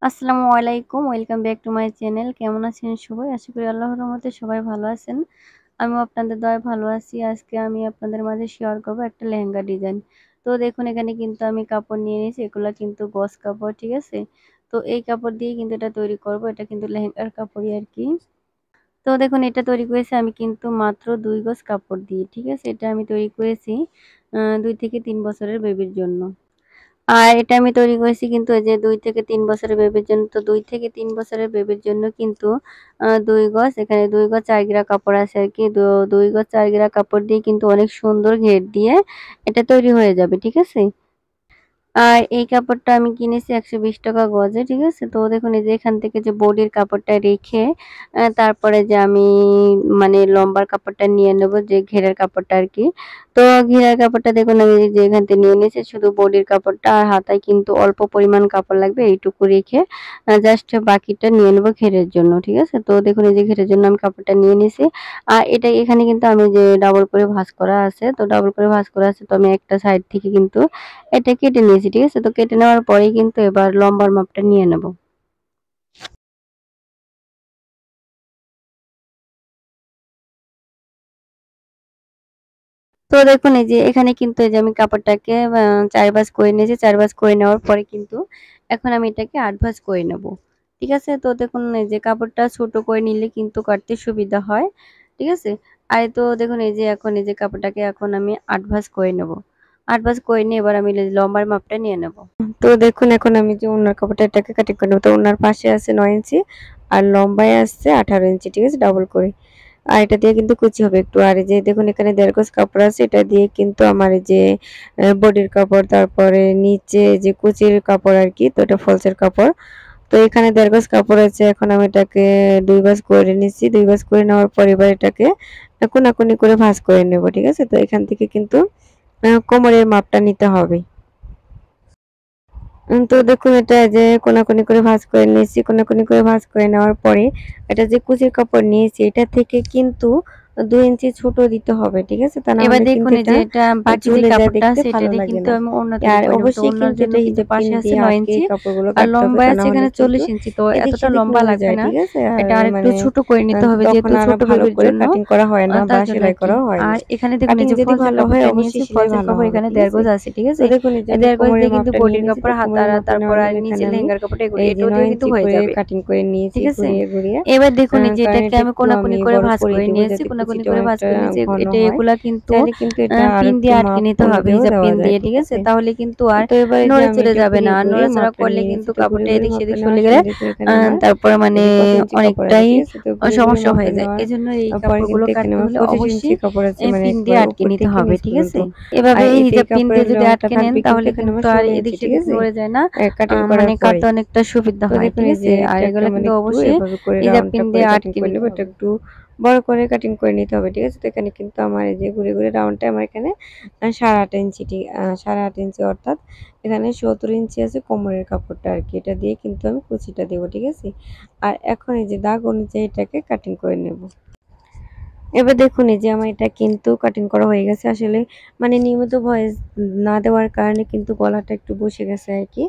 আসসালামু আলাইকুম। Welcome back to my channel. কেমন আছেন সবাই? আশা করি আল্লাহর রহমতে সবাই ভালো আছেন। আমিও আপনাদের দয়ায় ভালো আছি। আজকে আমি আপনাদের মাঝে শেয়ার করব একটা লেহেঙ্গা ডিজাইন। তো দেখুন এখানে কিন্তু আমি কাপড় নিয়ে নিয়েছি। এগুলা কিন্তু গজ কাপড়, ঠিক আছে? তো এই কাপড় দিয়েই কিন্তু এটা তৈরি করব। এটা কিন্তু লেহেঙ্গার কাপড়ই আরকি। তো দেখুন এটা তৈরি করেছি আমি কিন্তু মাত্র ২ গজ কাপড় দিয়ে, ঠিক আছে? এটা আমি তৈরি করেছি ২ থেকে ৩ বছরের বেবির জন্য। আর এটা আমি তৈরি করেছি কিন্তু এই যে ২ থেকে ৩ বছরের বেবির জন্য। তো ২ থেকে ৩ বছরের বেবির জন্য কিন্তু ২ গজ, এখানে ২ গজ ৪ গিরা কাপড় আছে আরকি। ২ গজ ৪ গিরা কাপড় দিয়ে কিন্তু অনেক সুন্দর ঘের দিয়ে এটা তৈরি হয়ে যাবে, ঠিক আছে? আর এই কাপড়টা আমি কিনেছি ৳১২০ গজে, ঠিক আছে? তো দেখুন এই যে এখান থেকে যে বডির কাপড়টা রেখে তারপরে যে আমি মানে লম্বার কাপড়টা নিয়ে নেব, যে ঘেরের কাপড়টা আরকি। তো ঘেরের কাপড়টা দেখুন আমি এই যে এখান থেকে নিয়ে নিয়েছি শুধু বডির কাপড়টা, আর হাতায় কিন্তু অল্প পরিমাণ কাপড় লাগবে এইটুকু রেখে জাস্ট বাকিটা নিয়ে নেব ঘেরের জন্য, ঠিক আছে? তো দেখুন এই যে ঘেরের জন্য আমি কাপড়টা নিয়ে নিছি। আর এটা এখানে কিন্তু আমি যে ডাবল করে ভাঁজ করা আছে, তো ডাবল করে ভাঁজ করা আছে, তো আমি একটা সাইড থেকে কিন্তু এটা কেটে নিয়েছি, ঠিক আছে? তো কেটে নেওয়ার পরেই কিন্তু এবার লম্বার মাপটা নিয়ে নেব। তো দেখুন এই যে এখানে কিন্তু এই যে আমি কাপড়টাকে ৪ ভাঁজ করে নিয়েছি। ৪ ভাঁজ করে নেওয়ার পরে কিন্তু এখন আমি এটাকে ৮ ভাঁজ করে নেব। ঠিক আছে? তো দেখুন এই যে কাপড়টা ছোট করে নিলে কিন্তু কাটতে সুবিধা হয়। ঠিক আছে? আর তো দেখুন এই যে এখন এই যে কাপড়টাকে এখন আমি ৮ ভাঁজ করে নেব। ৮ ভাঁজ করে নিয়ে এবার আমি লম্বার মাপটা নিয়ে নেব। তো দেখুন এখন আমি যে ওড়নার কাপড়টা এটাকে কাটিং করে নেব। তো ওড়নার পাশে আছে ৯ ইঞ্চি আর লম্বায় আছে ১৮ ইঞ্চি, ঠিক আছে? ডাবল করে। আর এটা দিয়ে কিন্তু কুচি হবে একটু। আর এই যে দেখুন এখানে ১.৫ গজ কাপড় আছে, এটা দিয়ে কিন্তু আমার এই যে বডির কাপড়, তারপরে নিচে যে কুচির কাপড় আরকি, তো এটা ফলসের কাপড়। তো এখানে ১.৫ গজ কাপড় আছে। এখন আমি এটাকে ২ ভাঁজ করে নিচ্ছি। ২ ভাঁজ করে নেওয়ার পর এবার এটাকে কোনাকুনি করে ভাঁজ করে নেব, ঠিক আছে? তো এখান থেকে কিন্তু কোমরের মাপটা নিতে হবে। তো দেখুন এটা যে কোনাকুনি করে ভাঁজ করে নিয়েছি। কোনাকুনি করে ভাঁজ করে নেওয়ার পরে এটা যে কুচির কাপড় নিয়েছি এটা থেকে কিন্তু ২ ইঞ্চি ছোট দিতে হবে। ঠিক আছে? তা না এবার দেখুন কিন্তু এই যে এটা এটা বাকি যে ঝুলে যায়, কাপড়টা দেখতে আছে এটা ভালো দিয়ে লাগে কিন্তু না। আমি ওড়না তৈরি আর করে নেব। তো অবশ্যই ওড়নার কিন্তু জন্য এটা কিন্তু হিজাব পিন পাশে আছে দিয়ে ৯ আটকে ইঞ্চি কাপড়গুলো আর কাটতে হবে। লম্বায় তা না আছে হলে এখানে কিন্তু ৪০ ইঞ্চি। তো এদিক এতটা সেদিক লম্বা নড়ে লাগবে যায়, না। ঠিক আছে? আর এটা আরেকটু মানে ছোট করে নিতে হবে তখন যেহেতু আরো ছোট ভালো বেবির করে জন্য। কাটিং করা হয় না বা তার জন্য সেলাই আরকি। করাও হয় না। আর এখানে দেখুন এই কাটিং যে যদি ফলসের ভালো হয় কাপড়টা নিয়েছি। অবশ্যই সেলাই ফলসের ভালো কাপড় হবে, এখানে ঠিক ১.৫ আছে? গজ আছে, ঠিক তো আছে? দেখুন এই যে এই আমি ১.৫ গজ কোমরের দিয়ে কিন্তু মাপটা নিয়ে বডির নিয়েছি। তো কাপড়, হাতা কোমরের আর মাপটা তারপর নেওয়ার আর জন্য নিচে এখানে আমি লেহেঙ্গার কাপড় এই যে এটাও ৯ দিয়ে কিন্তু ইঞ্চি হয়ে করে যাবে। কাটিং করে নিয়েছি ঠিক আছে? ঘুরিয়ে। এবার দেখুন এই যে কারণ এটাকে এটা আমি একটু আমি কোনাকুনি করে বড় ভাঁজ করে করে দিব নিয়েছি। যাতে কোনাকুনি কুচিটা করে ভাঁজ অনেকটা করে নিয়েছি। ঘন এটা হয়। এগুলা কিন্তু চাইলে কিন্তু এটা আরো পিন একটু দিয়ে আটকে মাপ নিতে হবে, অনুযায়ীও হিজাব দেওয়া পিন যায়, দিয়ে, ঠিক ঠিক আছে? আছে? তাহলে কিন্তু আর তো এবারে যে নড়ে আমি চড়ে এটা যাবে না। ঘুরিয়ে, আর ঘুরিয়ে নড়াচড়া মাপটা করলে নিয়ে নিয়েছি। কিন্তু তো কাপড়টা ঘুরিয়ে, ঘুরিয়ে এদিক মাপটা সেদিক নেওয়ার সরে গেলে সময় দেখুন এখানে আমার তারপরে এই মানে যে কত ইঞ্চি কাপড় আছে, অনেকটাই ঠিক আছে? তো ঘুরিয়ে, ঘুরিয়ে সমস্যা মাপটা হয়ে যায়। নেওয়ার এজন্য এই পরে কাপড়গুলো কিন্তু এখানে কাটতে আমার হলে ২৫ ইঞ্চি অবশ্যই কাপড় আছে, মানে পিন দিয়ে একবার আটকে উপর নিতে থেকে হবে, নিচ ঠিক পর্যন্ত। আছে? আর এভাবে এই হিজাব পিন কাপড়ের দিয়ে যদি লংটা আটকে নেন থাকবে কিন্তু তাহলে এখানে কিন্তু আমার আর ১৬ ইঞ্চি, এদিক ঠিক সেদিক আছে? নড়ে যায় না। কাটিং মানে করার পরে। কাটতে অনেকটা সুবিধা তো হয়, দেখুন ঠিক এই আছে? যে আর এটাকে এগুলা মানে কিন্তু একটু অবশ্যই এভাবে করে হিজাব রাউন্ডটা পিন করে দিয়ে কাটিং আটকে করে নিতে নেব। এটা হবে। একটু বড় করে কাটিং করে নিতে হবে, ঠিক আছে? তো এখানে কিন্তু আমার এই যে ঘুরে, ঘুরে রাউন্ডটা আমার এখানে ৮.৫ ইঞ্চি, ৮.৫ ইঞ্চি, অর্থাৎ এখানে ৭০ ইঞ্চি আছে কোমরের কাপড়টা আরকি। এটা দিয়ে কিন্তু আমি কুচিটা দেব, ঠিক আছে? আর এখন এই যে দাগ অনুযায়ী এটাকে কাটিং করে নেব। এবার দেখুন এই যে আমার এটা কিন্তু কাটিং করা হয়ে গেছে। আসলে মানে নিয়মিত ভয়েস না দেওয়ার কারণে কিন্তু গলাটা একটু বসে গেছে আরকি।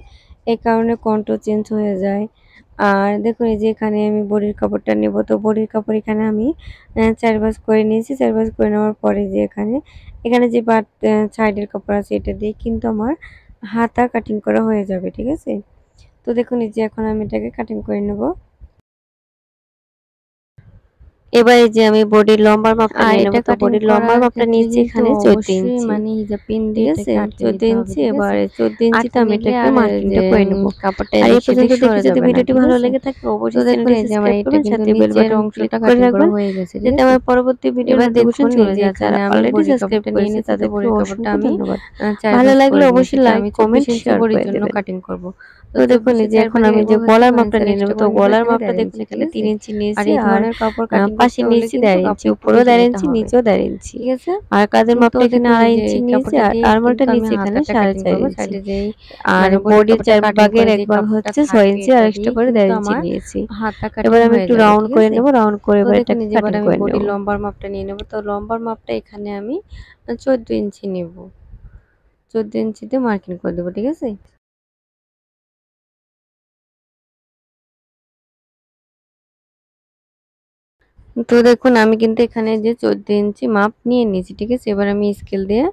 এই কারণে কণ্ঠ চেঞ্জ হয়ে যায়। আর দেখুন এই যে এখানে আমি বডির কাপড়টা নেব। তো বডির কাপড় এখানে আমি ৪ ভাঁজ করে নিয়েছি। ৪ ভাঁজ করে নেওয়ার পরে যে এখানে যে সাইডের কাপড় আছে এটা দিয়ে কিন্তু আমার হাতা কাটিং করা হয়ে যাবে, ঠিক আছে? তো দেখুন এই যে এখন আমি এটাকে কাটিং করে নেব। এবার এই যে আমি বডির লম্বার মাপটা আর নিয়ে নেব। এটা তো কাটিং বডির লম্বার করার মাপটা ক্ষেত্রে নিয়েছি কিন্তু এখানে ১৪ অবশ্যই ইঞ্চি। মানে হিজাব পিন ঠিক দিয়ে আছে? এটাকে আটকে ১৪ নিতে হবে, ইঞ্চি, ঠিক আছে? এবারে ১৪ ইঞ্চিতে আটকে আমি নিলে এটাকে আর মার্কিংটা যে করে নেব। কাপড়টা আর এই এদিক পর্যন্ত সেদিক দেখে সরে যদি যাবে না, ভিডিওটি ঠিক ভালো আছে? লেগে থাকে তো অবশ্যই দেখুন চ্যানেলটি এই যে আমার সাবস্ক্রাইব এটা করবেন, কিন্তু সাথে বেল নিচের বাটনটি ক্লিক অংশটা করে কাটিং করা রাখবেন হয়ে গেছে, ঠিক যাতে আছে? আমার পরবর্তী ভিডিওর এবার নোটিফিকেশন দেখুন এই চলে যে যায়। এখানে যারা আমি অলরেডি বডির সাবস্ক্রাইব কাপড়টা নিয়ে করেছে নিয়েছি। তো তাদেরকে বডির কাপড়টা অসংখ্য আমি ধন্যবাদ। ৪ ভালো ভাঁজ লাগলে করে নিয়েছি। অবশ্যই তো লাইক, আমি ২৪ কমেন্ট, ইঞ্চি শেয়ার বডির করে জন্য দেবেন। কাটিং করব। তো তো দেখুন ২৪ এই এর যে ৪ এখন ভাগের আমি যে হচ্ছে গলার মানে মাপটা ৪ নিয়ে নেব। এক্সট্রা তো করে নিব গলার এখানে মাপটা ১.৫ দেখুন ইঞ্চি, ঠিক এখানে আছে? ৩ ইঞ্চি আর নিয়েছি। এই আর ধরনের কাপড় কাটিং পাশে করতে হলে নিয়েছি কিন্তু ১.৫ ইঞ্চি, কাপড় একটু উপরেও বেশি ১.৫ নিতে ইঞ্চি, হবে। নিচেও ১.৫ ইঞ্চি। ঠিক আছে? আর কাঁধের তো মাপটা এখানে দেখুন এই ২.৫ যে ইঞ্চি এই নিয়েছি কাপড়টা আর দিয়েই আরমোলটা কিন্তু আমি নিয়েছি এখানে হাতাটা কাটিং ৪.৫ করব। ইঞ্চি। সাইডে যেই আর মানে বডির বডির কাপড়টা ৪ কাটিং ভাগের করে ১ যে ভাগ কাপড়টা হচ্ছে ৬ থাকবে ইঞ্চি আর এটা এক্সট্রা দিয়েই করে কিন্তু ১.৫ ইঞ্চি আমার নিয়েছি। হাতা এবার কাটিং আমি হয়ে একটু যাবে, রাউন্ড ঠিক করে আছে? নেব। রাউন্ড করে তো এবার দেখুন এটাকে এই যে এবার কাটিং আমি করে নেব। বডির লম্বার মাপটা নিয়ে নেব। তো লম্বার মাপটা এখানে আমি ১৪ ইঞ্চি নেব। ১৪ ইঞ্চিতে মার্কিং করে দেব, ঠিক আছে? তো দেখুন আমি কিন্তু এখানে যে 14 ইঞ্চি মাপ নিয়ে নিয়েছি, ঠিক আছে? এবার আমি স্কেল দিয়ে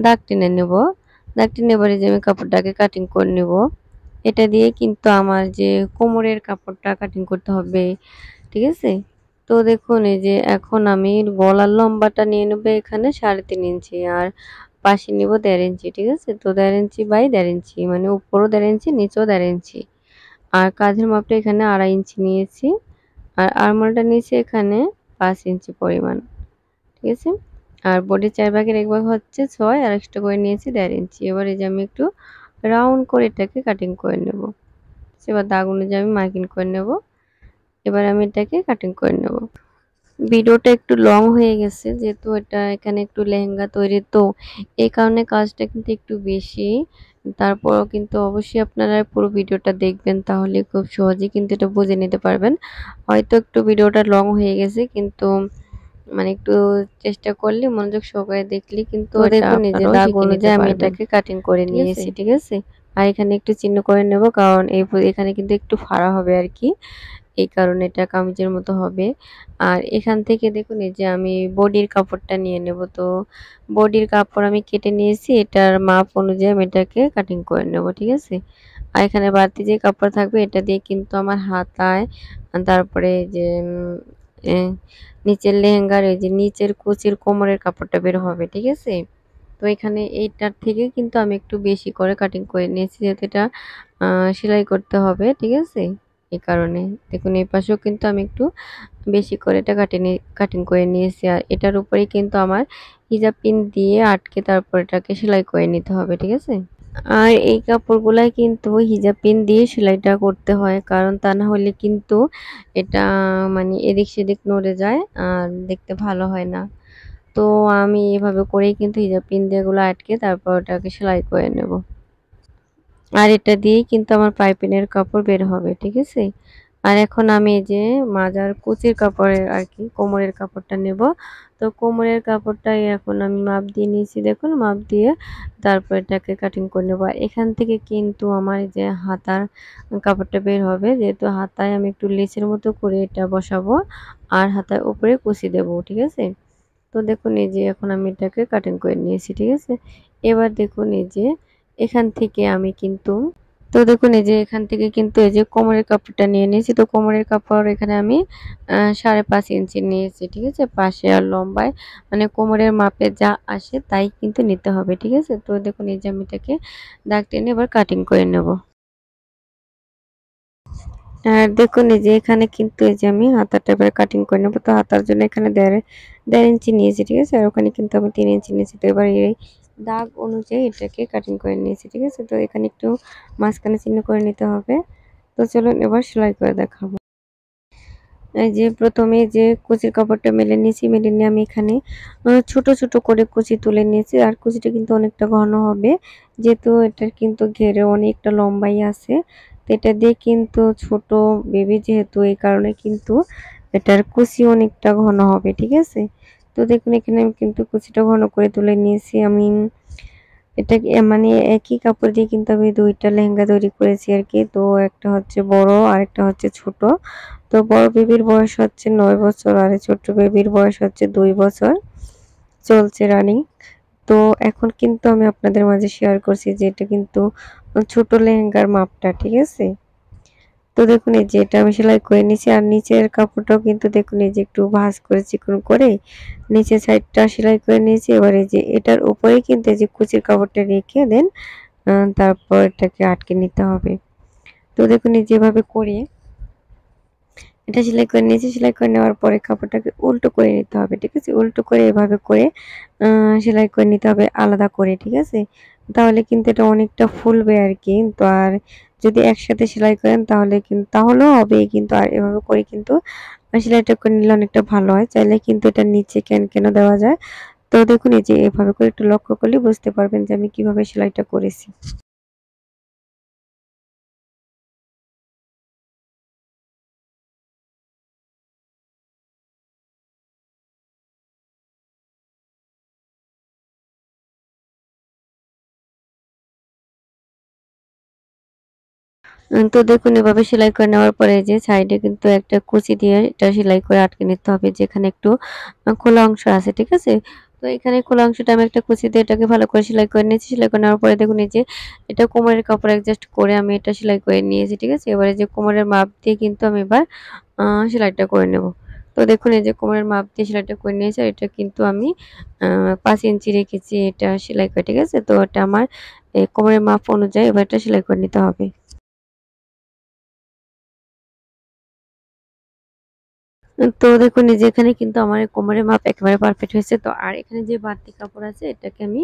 দাগ টেনে নেব। দাগ টেনে এবারে যে আমি কাপড়টাকে কাটিং করে নেব। এটা দিয়ে কিন্তু আমার যে কোমরের কাপড়টা কাটিং করতে হবে, ঠিক আছে? তো দেখুন এই যে এখন আমি গলার লম্বাটা নিয়ে নেব এখানে 3.5 ইঞ্চি আর পাশে নিব 1.5 ইঞ্চি, ঠিক আছে? তো 1.5 ইঞ্চি বাই 1.5 ইঞ্চি মানে উপরও 1.5 ইঞ্চি নিচেও 1.5 ইঞ্চি। আর কাঁধের মাপটা এখানে 2.5 ইঞ্চি নিয়েছি। আর আরমোলটা নিয়েছি এখানে 5 ইঞ্চি পরিমাণ, ঠিক আছে? আর বডির 4 ভাগের 1 ভাগ হচ্ছে 6 আর এক্সট্রা করে নিয়েছি 1.5 ইঞ্চি। এবার এই যে আমি একটু রাউন্ড করে এটাকে কাটিং করে নেব। এবার দাগ অনুযায়ী আমি মার্কিং করে নেব। এবার আমি এটাকে কাটিং করে নেব। ভিডিওটা একটু লং হয়ে গেছে যেহেতু এটা এখানে একটু লেহেঙ্গা তৈরি, তো এই কারণে কাজটা কিন্তু একটু বেশি। তারপরও কিন্তু অবশ্যই আপনারা পুরো ভিডিওটা দেখবেন, তাহলে খুব সহজেই কিন্তু এটা বুঝে নিতে পারবেন। হয়তো একটু ভিডিওটা লং হয়ে গেছে, কিন্তু মানে একটু চেষ্টা করলে মনোযোগ সহকারে দেখলে কিন্তু তো এটা দেখুন এই যে আপনারাও দাগ শিখে নিতে অনুযায়ী আমি পারবেন, এটাকে কাটিং করে ঠিক আছে? নিয়েছি, ঠিক আছে? আর এখানে একটু চিহ্ন করে নেব, কারণ এখানে কিন্তু একটু ফাড়া হবে আর কি, এই কারণে এটা কামিজের মতো হবে। আর এখান থেকে দেখুন এই যে আমি বডির কাপড়টা নিয়ে নেব। তো বডির কাপড় আমি কেটে নিয়েছি, এটার মাপ অনুযায়ী আমি এটাকে কাটিং করে নেব, ঠিক আছে? আর এখানে বাড়তি যে কাপড় থাকবে এটা দিয়ে কিন্তু আমার হাতায় তারপরে যে এ নিচের লেহেঙ্গার এই যে নিচের কুচির কোমরের কাপড়টা বের হবে, ঠিক আছে? তো এখানে এইটার থেকে কিন্তু আমি একটু বেশি করে কাটিং করে নিয়েছি, যেহেতু এটা সেলাই করতে হবে, ঠিক আছে? এই কারণে দেখুন এই পাশেও কিন্তু আমি একটু বেশি করে এটা কাটিং করে নিয়েছি। আর এটার উপরেই কিন্তু আমার হিজাব পিন দিয়ে আটকে তারপর এটাকে সেলাই করে নিতে হবে, ঠিক আছে? আর এই কাপড়গুলাই কিন্তু হিজাব পিন দিয়ে সেলাইটা করতে হয়, কারণ তা না হলে কিন্তু এটা মানে এদিক সেদিক নড়ে যায় আর দেখতে ভালো হয় না। তো আমি এভাবে করেই কিন্তু হিজাব পিন দিয়ে এগুলো আটকে তারপর ওটাকে সেলাই করে নেব। আর এটা দিয়েই কিন্তু আমার পাইপিনের কাপড় বের হবে, ঠিক আছে? আর এখন আমি এই যে মাজার কুচির কাপড়ের আর কি কোমরের কাপড়টা নেব। তো কোমরের কাপড়টাই এখন আমি মাপ দিয়ে নিয়েছি, দেখুন মাপ দিয়ে তারপর এটাকে কাটিং করে নেব। আর এখান থেকে কিন্তু আমার এই যে হাতার কাপড়টা বের হবে, যেহেতু হাতায় আমি একটু লেসের মতো করে এটা বসাবো আর হাতার উপরে কুচি দেব, ঠিক আছে? তো দেখুন এই যে এখন আমি এটাকে কাটিং করে নিয়েছি, ঠিক আছে? এবার দেখুন এই যে এখান থেকে আমি কিন্তু তো দেখুন এই যে এখান থেকে কিন্তু এই যে কোমরের কাপড়টা নিয়ে নিয়েছি। তো কোমরের কাপড় এখানে আমি 5.5 ইঞ্চি নিয়েছি, ঠিক আছে? পাশে আর লম্বায় মানে কোমরের মাপে যা আসে তাই কিন্তু নিতে হবে, ঠিক আছে? তো দেখুন এই যে আমি এটাকে দাগ টেনে এবার কাটিং করে নেব। আর দেখুন এই যে এখানে কিন্তু এই যে আমি হাতাটা এবার কাটিং করে নেব। তো হাতার জন্য এখানে 1.5 ইঞ্চি নিয়েছি, ঠিক আছে? আর ওখানে কিন্তু আমি 3 ইঞ্চি নিয়েছি। তো এবার এই দাগ অনুযায়ী এটাকে কাটিং করে নিয়েছি, ঠিক আছে? তো এখানে একটু মাঝখানে চিহ্ন করে নিতে হবে। তো চলুন এবার সেলাই করে দেখাবো। এই যে প্রথমে যে কুচির কাপড়টা মেলে নিয়েছি, মেলে নিয়ে আমি এখানে ছোট ছোট করে কুচি তুলে নিয়েছি। আর কুচিটা কিন্তু অনেকটা ঘন হবে, যেহেতু এটার কিন্তু ঘেরে অনেকটা লম্বাই আছে। তো এটা দিয়ে কিন্তু ছোট বেবি যেহেতু, এই কারণে কিন্তু এটার কুচি অনেকটা ঘন হবে, ঠিক আছে? তো দেখুন এখানে আমি কিন্তু কুচিটা ঘন করে তুলে নিয়েছি। আমি এটা মানে একই কাপড় দিয়ে কিন্তু আমি 2টা লেহেঙ্গা তৈরি করেছি আর কি। তো একটা হচ্ছে বড় আর একটা হচ্ছে ছোট। তো বড় বেবির বয়স হচ্ছে 9 বছর আর ছোট বেবির বয়স হচ্ছে 2 বছর চলছে রানিং। তো এখন কিন্তু আমি আপনাদের মাঝে শেয়ার করছি যে এটা কিন্তু ছোট লেহেঙ্গার মাপটা, ঠিক আছে? তো দেখুন এই যে এটা আমি সেলাই করে নিয়েছি। আর নিচের কাপড়টাও কিন্তু দেখুন এই যে একটু ভাঁজ করে চিকন করে নিচের সাইডটা সেলাই করে নিয়েছি। এবার এই যে এটার উপরেই কিন্তু এই যে কুচির কাপড়টা রেখে দেন তারপর এটাকে আটকে নিতে হবে। তো দেখুন এই যেভাবে করে এটা সেলাই করে নিয়েছি। সেলাই করে নেওয়ার পরে কাপড়টাকে উল্টো করে নিতে হবে, ঠিক আছে? উল্টো করে এভাবে করে সেলাই করে নিতে হবে আলাদা করে, ঠিক আছে? তাহলে কিন্তু এটা অনেকটা ফুলবে আর কি। তো আর যদি একসাথে সেলাই করেন তাহলেও হবে, কিন্তু আর এভাবে করে কিন্তু সেলাইটা করে নিলে অনেকটা ভালো হয়। চাইলে কিন্তু এটা নিচে কেন দেওয়া যায়। তো দেখুন এই যে এভাবে করে একটু লক্ষ্য করলে বুঝতে পারবেন যে আমি কিভাবে সেলাইটা করেছি। তো দেখুন এভাবে সেলাই করে নেওয়ার পরে যে সাইডে কিন্তু একটা কুচি দিয়ে এটা সেলাই করে আটকে নিতে হবে, যেখানে একটু খোলা অংশ আছে, ঠিক আছে? তো এখানে খোলা অংশটা আমি একটা কুচি দিয়ে এটাকে ভালো করে সেলাই করে নিয়েছি। সেলাই করে নেওয়ার পরে দেখুন এই যে এটা কোমরের কাপড় অ্যাডজাস্ট করে আমি এটা সেলাই করে নিয়েছি, ঠিক আছে? এবারে যে কোমরের মাপ দিয়ে কিন্তু আমি এবার সেলাইটা করে নেব। তো দেখুন এই যে কোমরের মাপ দিয়ে সেলাইটা করে নিয়েছি। আর এটা কিন্তু আমি ৫ ইঞ্চি রেখেছি এটা সেলাই করে, ঠিক আছে? তো এটা আমার এই কোমরের মাপ অনুযায়ী এবার এটা সেলাই করে নিতে হবে। তো দেখুন এই যে এখানে কিন্তু আমার কোমরের মাপ একেবারে পারফেক্ট হয়েছে। তো আর এখানে যে বাড়তি কাপড় আছে এটাকে আমি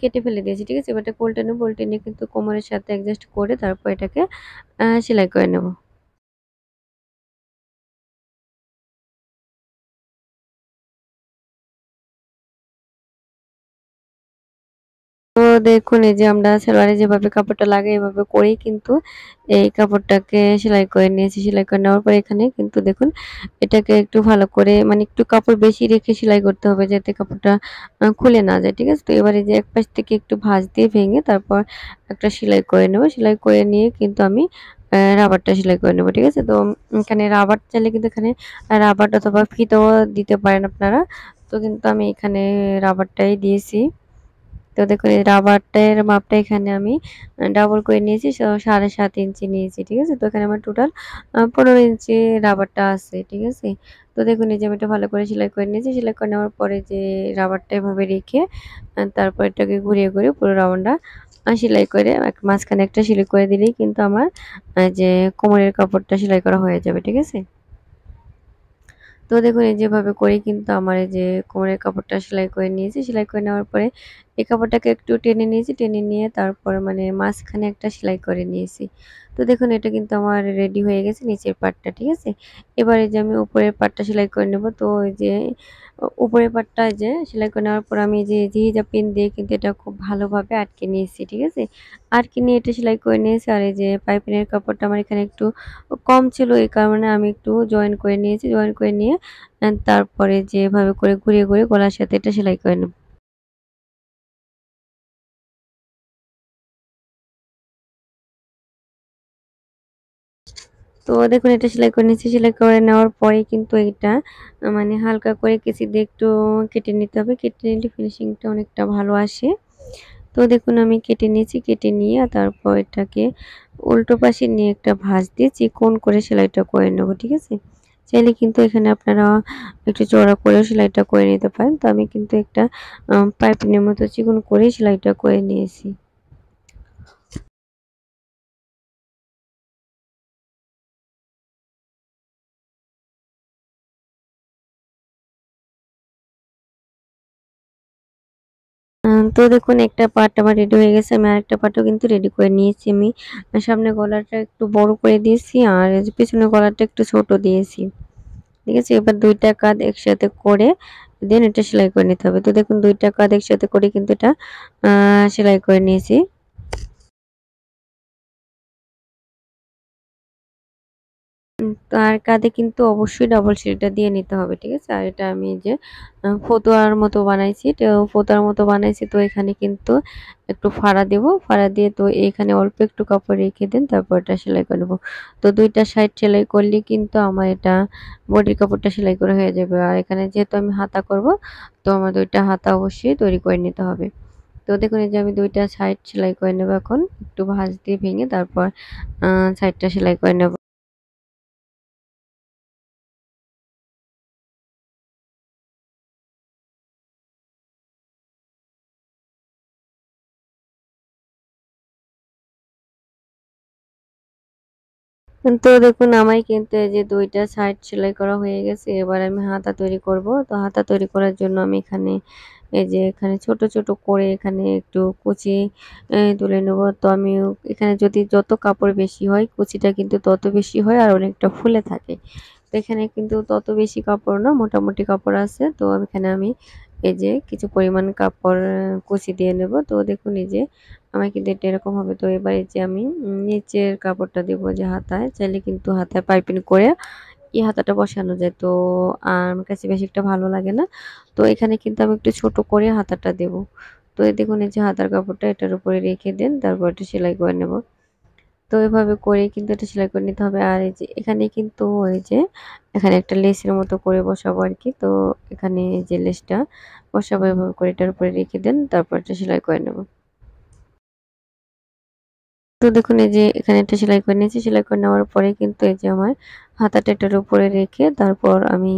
কেটে ফেলে দিয়েছি। ঠিক আছে? এবার এটা উল্টে নেব। উল্টে নিয়ে কিন্তু কোমরের সাথে অ্যাডজাস্ট করে তারপর এটাকে সেলাই করে নেব। তো দেখুন এই যে আমরা সালোয়ারে যেভাবে কাপড়টা লাগাই এভাবে করেই কিন্তু এই কাপড়টাকে সেলাই করে নিয়েছি। সেলাই করে নেওয়ার পরে এখানে কিন্তু দেখুন এটাকে একটু ভালো করে মানে একটু কাপড় বেশি রেখে সেলাই করতে হবে যাতে কাপড়টা খুলে না যায়। ঠিক আছে? তো এবারে যে এক পাশ থেকে একটু ভাঁজ দিয়ে ভেঙে তারপর একটা সেলাই করে নেব। সেলাই করে নিয়ে কিন্তু আমি রাবারটা সেলাই করে নেব। ঠিক আছে? তো এখানে রাবার চাইলে কিন্তু এখানে রাবার অথবা ফিতাও দিতে পারেন আপনারা। তো কিন্তু আমি এখানে রাবারটাই দিয়েছি। তো দেখুন এই রাবারটার মাপটা এখানে আমি ডাবল করে নিয়েছি ৭.৫ ইঞ্চি নিয়েছি। ঠিক আছে? তো এখানে আমার টোটাল ১৫ ইঞ্চি রাবারটা আছে। ঠিক আছে? তো দেখুন এই যে আমি এটা ভালো করে সেলাই করে নিয়েছি। সেলাই করে নেওয়ার পরে যে রাবারটা এভাবে রেখে তারপর এটাকে ঘুরিয়ে, ঘুরিয়ে পুরো রাউন্ডটা সেলাই করে মাঝখানে একটা সেলাই করে দিলেই কিন্তু আমার যে কোমরের কাপড়টা সেলাই করা হয়ে যাবে। ঠিক আছে? তো দেখুন এই যেভাবে করে কিন্তু আমার এই যে কোমরের কাপড়টা সেলাই করে নিয়েছি। সেলাই করে নেওয়ার পরে এই কাপড়টাকে একটু টেনে নিয়েছি। টেনে নিয়ে তারপরে মানে মাঝখানে একটা সেলাই করে নিয়েছি। তো দেখুন এটা কিন্তু আমার রেডি হয়ে গেছে নিচের পার্টটা, ঠিক আছে? এবারে যে আমি উপরের পার্টটা সেলাই করে নেব। তো এই যে উপরের পার্টটা যে সেলাই করে নেওয়ার পর আমি যে জিহিজা পিন দিয়ে কিন্তু এটা খুব ভালোভাবে আটকে নিয়েছি, ঠিক আছে? আটকে নিয়ে এটা সেলাই করে নিয়েছি। আর এই যে পাইপিনের কাপড়টা আমার এখানে একটু কম ছিল এই কারণে আমি একটু জয়েন করে নিয়েছি। জয়েন করে নিয়ে তারপরে যে এভাবে করে ঘুরিয়ে, ঘুরিয়ে গলার সাথে এটা সেলাই করে নেব। তো দেখুন এটা সেলাই করে নিয়েছি। সেলাই করে নেওয়ার পরে কিন্তু এটা মানে হালকা করে কেচি দিয়ে একটু কেটে নিতে হবে। কেটে নিলে ফিনিশিংটা অনেকটা ভালো আসে। তো দেখুন আমি কেটে নিয়েছি। কেটে নিয়ে তারপর এটাকে উল্টো পাশে নিয়ে একটা ভাঁজ দিয়ে চিকন করে সেলাইটা করে নেব। ঠিক আছে? চাইলে কিন্তু এখানে আপনারা একটু চওড়া করেও সেলাইটা করে নিতে পারেন। তো আমি কিন্তু একটা পাইপিনের মতো চিকন করেই সেলাইটা করে নিয়েছি। তো দেখুন একটা পার্ট আমার রেডি হয়ে গেছে। আমি আরেকটা পার্টও কিন্তু রেডি করে নিয়েছি আমি। সামনের গলাটা একটু বড় করে দিয়েছি আর এই যে পেছনের গলাটা একটু ছোট দিয়েছি। ঠিক আছে? এবার ২ টা কাঁধ একসাথে করে দেন এটা সেলাই করে নিতে হবে। তো দেখুন ২ টা কাঁধ একসাথে করে কিন্তু এটা আ সেলাই করে নিয়েছি। তার কাঁধে কিন্তু অবশ্যই ডাবল সেলাইটা দিয়ে নিতে হবে। ঠিক আছে? আর এটা আমি যে ফতুয়ার মতো বানাইছি। তো ফতুয়ার মতো বানাইছি তো এখানে কিন্তু একটু ফাড়া দেব। ফাড়া দিয়ে তো এখানে অল্প একটু কাপড় রেখে দেন তারপর এটা সেলাই করে নেব। তো ২ টা সাইড সেলাই করলেই কিন্তু আমার এটা বডির কাপড়টা সেলাই করা হয়ে যাবে। আর এখানে যেহেতু আমি হাতা করব তো আমার ২ টা হাতা অবশ্যই তৈরি করে নিতে হবে। তো দেখুন এই যে আমি ২ টা সাইড সেলাই করে নেব এখন। একটু ভাঁজ দিয়ে ভেঙে তারপর আ সাইডটা সেলাই করে নেব। তো দেখুন আমায় কিন্তু এই যে ২ টা সাইড সেলাই করা হয়ে গেছে। এবার আমি হাতা তৈরি করব। তো হাতা তৈরি করার জন্য আমি এখানে এই যে এখানে ছোট, ছোট করে এখানে একটু কুচি তুলে নেব। তো আমি এখানে যদি যত কাপড় বেশি হয় কুচিটা কিন্তু তত বেশি হয় আর অনেকটা ফুলে থাকে। তো এখানে কিন্তু তত বেশি কাপড় না মোটামুটি কাপড় আছে। তো এখানে আমি এই যে কিছু পরিমাণ কাপড় কুচি দিয়ে নেব। তো দেখুন এই যে আমার কিন্তু এটা এরকম হবে। তো এবার এই যে আমি নিচের কাপড়টা দেব যে হাতায়, চাইলে কিন্তু হাতায় পাইপিং করে এই হাতাটা বসানো যায়। তো আমার কাছে বেশি একটা ভালো লাগে না। তো এখানে কিন্তু আমি একটু ছোট করে হাতাটা দেব। তো এই দেখুন এই যে হাতার কাপড়টা এটার উপরে রেখে দেন, তারপর এটা সেলাই করে নেব। তো এভাবে করে কিন্তু এটা সেলাই করে নিতে হবে। আর এই যে এখানে কিন্তু ওই যে এখানে একটা লেসের মতো করে বসাবো আরকি। তো এখানে এই যে লেসটা বসাবো এভাবে করে এটার উপরে রেখে দেন। তারপর এটা সেলাই করে নেব। তো দেখুন এই যে এখানে একটা সেলাই করে নিয়েছি। সেলাই করে নেওয়ার পরে কিন্তু এই যে আমার হাতাটা এটার উপরে রেখে তারপর আমি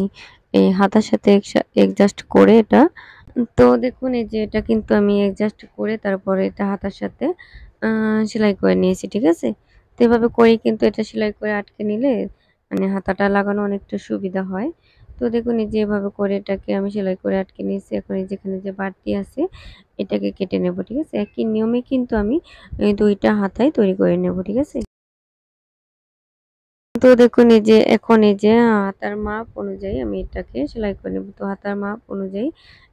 এই হাতার সাথে এডজাস্ট করে এটা তো দেখুন এই যে এটা কিন্তু আমি এডজাস্ট করে তারপরে এটা হাতার সাথে সেলাই করে নিয়েছি। ঠিক আছে? তো এভাবে করেই কিন্তু এটা সেলাই করে আটকে নিলে মানে হাতাটা লাগানো অনেকটা সুবিধা হয়। তো দেখুন এই যে এভাবে করে এটাকে আমি সেলাই করে আটকে নিয়েছি। এখন এই যেখানে যে বাড়তি আছে এটাকে কেটে নেব। ঠিক আছে? একই নিয়মে কিন্তু আমি এই ২ টা হাতাই তৈরি করে নেব। ঠিক আছে? তো দেখুন এই যে এখন এই যে হাতার মাপ অনুযায়ী আমি এটাকে সেলাই করে নেব। তো হাতার মাপ অনুযায়ী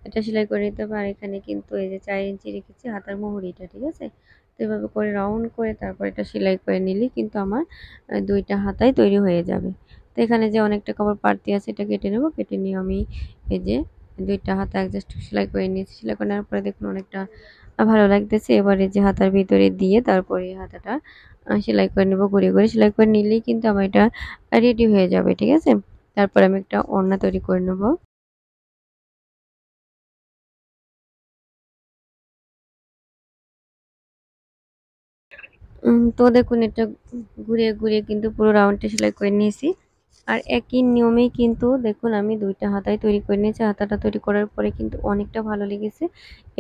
এটা সেলাই করে নিতে হবে। আর এখানে কিন্তু এই যে ৪ ইঞ্চি রেখেছি হাতার মুহুরিটা, ঠিক আছে? তো এভাবে করে রাউন্ড করে তারপর এটা সেলাই করে নিলেই কিন্তু আমার ২ টা হাতাই তৈরি হয়ে যাবে। তো এখানে যে অনেকটা কাপড় বাড়তি আছে এটা কেটে নেব। কেটে নিয়ে আমি এই যে ২ টা হাতা অ্যাডজাস্ট সেলাই করে নিয়েছি। সেলাই করে নেওয়ার পরে দেখুন অনেকটা ভালো লাগতেছে। এবার এই যে হাতার ভিতরে দিয়ে তারপরে এই হাতাটা সেলাই করে নেব ঘুরিয়ে, ঘুরিয়ে সেলাই করে নিলেই কিন্তু আমার এটা রেডি হয়ে যাবে। ঠিক আছে? তারপর আমি একটা ওড়না তৈরি করে নেব। তো দেখুন এটা ঘুরিয়ে, ঘুরিয়ে কিন্তু পুরো রাউন্ডটা সেলাই করে নিয়েছি। আর একই নিয়মেই কিন্তু দেখুন আমি ২ টা হাতাই তৈরি করে নিয়েছি। হাতাটা তৈরি করার পরে কিন্তু অনেকটা ভালো লেগেছে।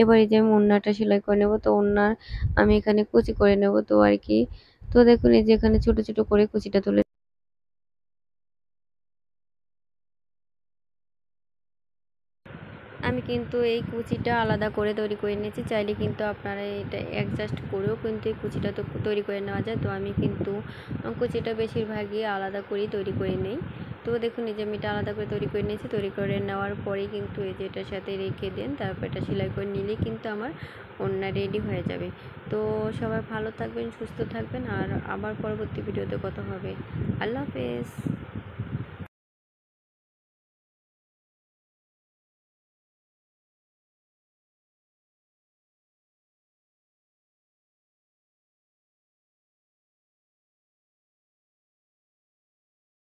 এবার এই যে আমি ওড়নাটা সেলাই করে নেব। তো ওড়নার আমি এখানে কুচি করে নেব। তো আরকি তো দেখুন এই যে এখানে ছোট, ছোট করে কুচিটা তুলে আমি কিন্তু এই কুচিটা আলাদা করে তৈরি করে নিয়েছি। চাইলে কিন্তু আপনারা এটা অ্যাডজাস্ট করেও কিন্তু এই কুচিটা তো তৈরি করে নেওয়া যায়। তো আমি কিন্তু কুচিটা বেশিরভাগই আলাদা করেই তৈরি করে নেই। তো দেখুন এই যে আমি এটা আলাদা করে তৈরি করে নিয়েছি। তৈরি করে নেওয়ার পরেই কিন্তু এই যে এটার সাথে রেখে দেন। তারপর এটা সেলাই করে নিলেই কিন্তু আমার ওড়না রেডি হয়ে যাবে। তো সবাই ভালো থাকবেন, সুস্থ থাকবেন। আর আবার পরবর্তী ভিডিওতে কথা হবে। আল্লাহ হাফেজ।